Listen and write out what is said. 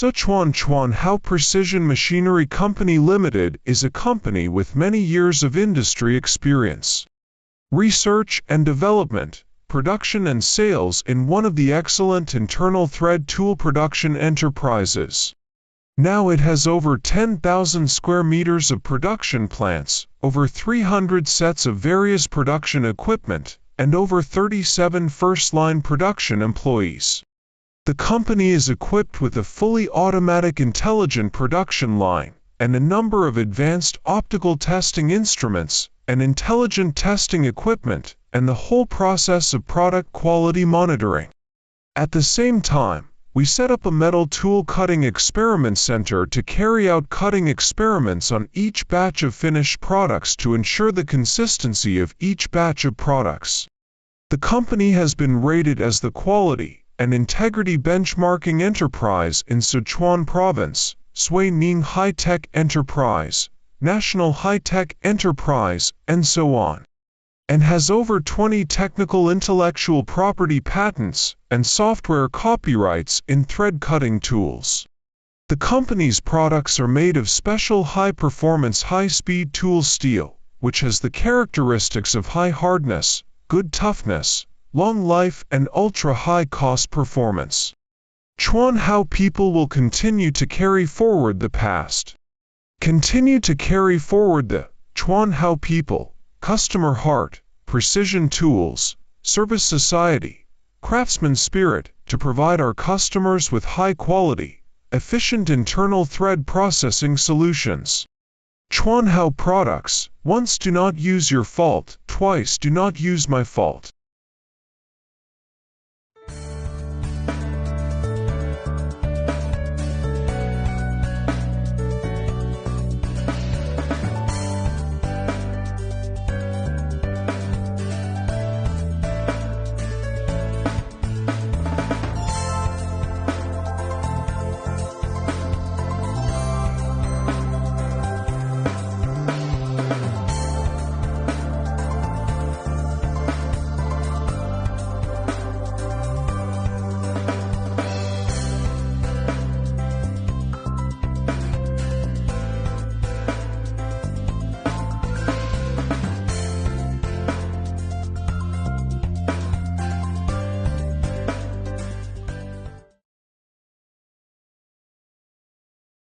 Sichuan Chuanhao Precision Machinery Company Limited is a company with many years of industry experience. Research and development, production and sales in one of the excellent internal thread tool production enterprises. Now it has over 10,000 square meters of production plants, over 300 sets of various production equipment, and over 37 first-line production employees. The company is equipped with a fully automatic intelligent production line, and a number of advanced optical testing instruments, and intelligent testing equipment, and the whole process of product quality monitoring. At the same time, we set up a metal tool cutting experiment center to carry out cutting experiments on each batch of finished products to ensure the consistency of each batch of products. The company has been rated as the quality and integrity benchmarking enterprise in Sichuan Province, Suining High-Tech Enterprise, National High-Tech Enterprise, and so on, and has over 20 technical intellectual property patents and software copyrights in thread cutting tools. The company's products are made of special high-performance high-speed tool steel, which has the characteristics of high hardness, good toughness, long life and ultra-high cost performance. Chuanhao people will continue to carry forward the past. Continue to carry forward the Chuanhao people, customer heart, precision tools, service society, craftsman spirit to provide our customers with high quality, efficient internal thread processing solutions. Chuanhao products, once do not use your fault, twice do not use my fault.